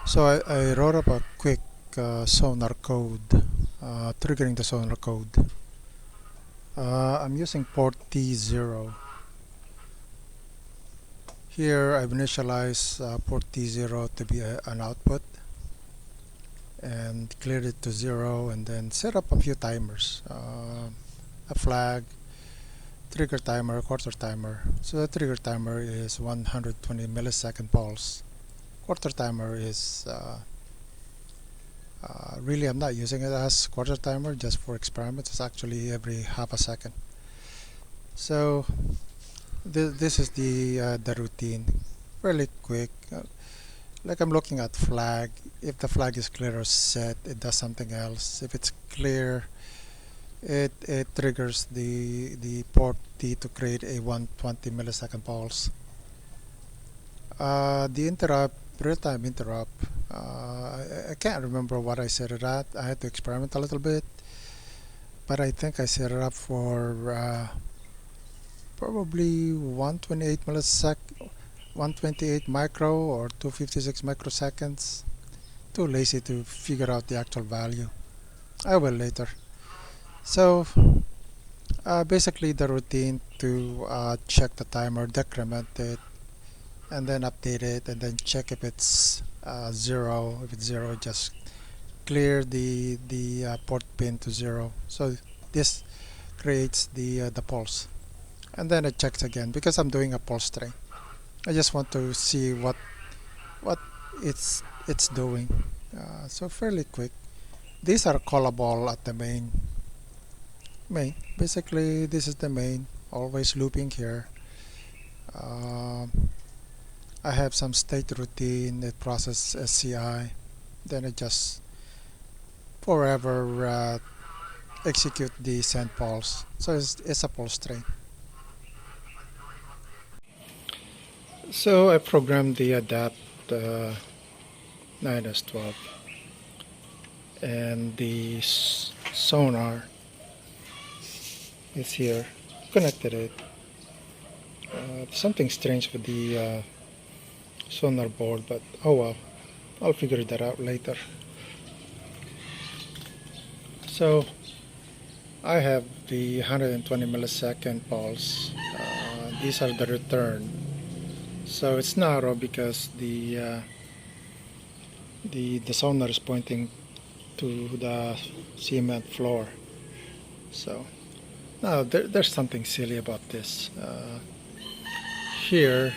So I wrote up a quick sonar code, triggering the sonar code. I'm using port T0. Here I've initialized port T0 to be an output and cleared it to 0, and then set up a few timers. A flag, trigger timer, quarter timer. So the trigger timer is 120 millisecond pulse. Quarter timer is really, I'm not using it as quarter timer, just for experiments. It's actually every half a second. So this is the routine, fairly quick. Like I'm looking at flag. If the flag is clear or set, it does something else. If it's clear, it triggers the port T to create a 120 millisecond pulse. The interrupt, real-time interrupt, I can't remember what I set it at. I had to experiment a little bit, but I think I set it up for probably 128 millisecond, 128 micro or 256 microseconds. Too lazy to figure out the actual value. I will later. So basically the routine to check the timer, decrement it, and then update it, and then check if it's 0. If it's 0, just clear the port pin to 0. So this creates the pulse, and then it checks again because I'm doing a pulse train. I just want to see what it's doing. So fairly quick. These are callable at the main. Basically, this is the main. Always looping here. I have some state routine. It processes SCI. Then it just forever execute the send pulse. So it's a pulse train. So I programmed the adapt 9S12 and the sonar is here. Connected it. Something strange with the sonar board, but oh well, I'll figure that out later. So I have the 120 millisecond pulse. These are the return. So it's narrow because the sonar is pointing to the cement floor. So now there's something silly about this. Here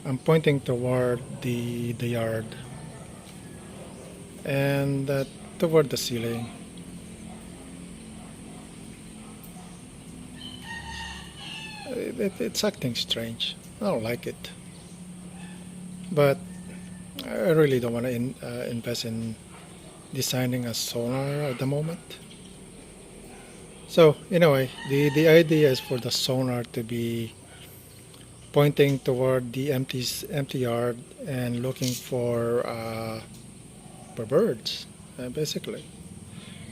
I'm pointing toward the yard and toward the ceiling. It's acting strange. I don't like it, but I really don't want to invest in designing a sonar at the moment. So anyway, the idea is for the sonar to be pointing toward the empty yard and looking for birds, basically.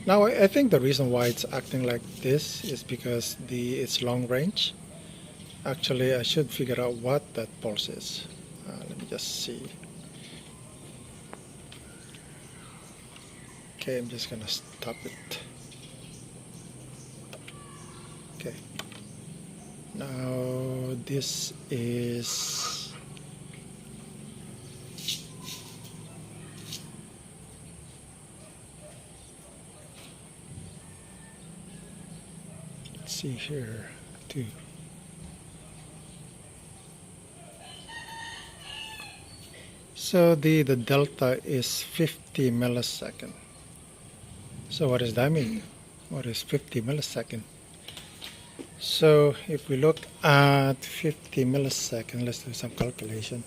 Now I think the reason why it's acting like this is because it's long range. Actually, I should figure out what that pulse is. Let me just see. Okay, I'm just gonna stop it. Okay. Now this is let's see here too. So the delta is 50 millisecond. So what does that mean? What is 50 millisecond? So if we look at 50 millisecond, let's do some calculation.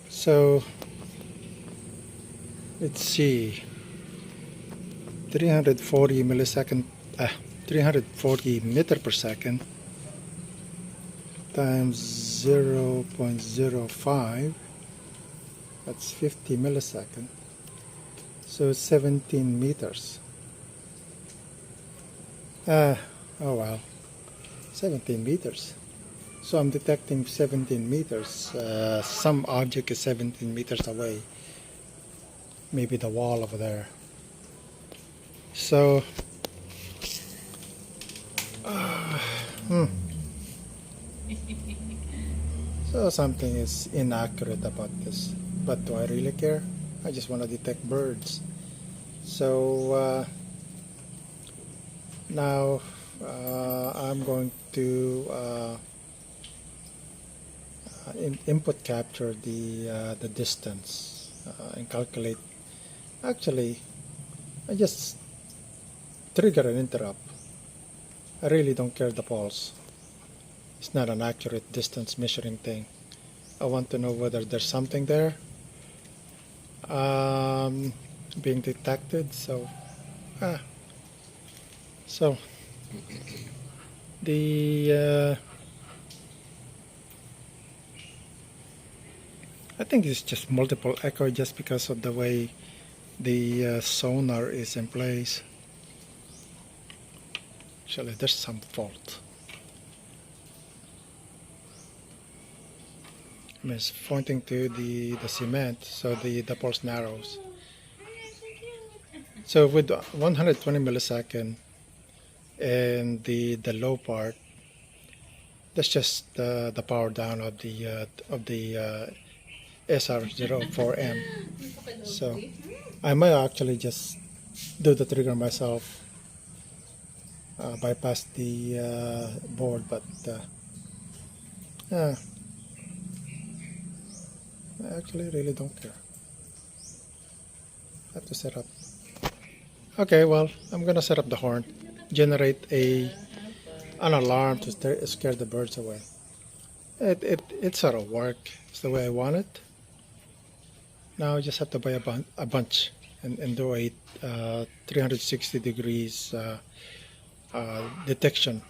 So let's see, 340 millisecond, 340 meter per second times 0.05, that's 50 millisecond. So 17 meters. Oh well, 17 meters. So I'm detecting 17 meters. Some object is 17 meters away. Maybe the wall over there. So, so something is inaccurate about this. But do I really care? I just want to detect birds. So now I'm going to input capture the distance and calculate. Actually, I just trigger an interrupt. I really don't care the pulse. It's not an accurate distance measuring thing. I want to know whether there's something there being detected. So the I think it's just multiple echo just because of the way the sonar is in place. Actually, there's some fault. It's pointing to the cement, so the pulse narrows. So with 120 millisecond and the low part, that's just the power down of the SR04M. So I might actually just do the trigger myself, bypass the board, but I actually really don't care. I have to set up. Okay, well, I'm gonna set up the horn, generate an alarm to scare the birds away. It sort of work. It's the way I want it. Now I just have to buy a bunch and do a 360 degrees detection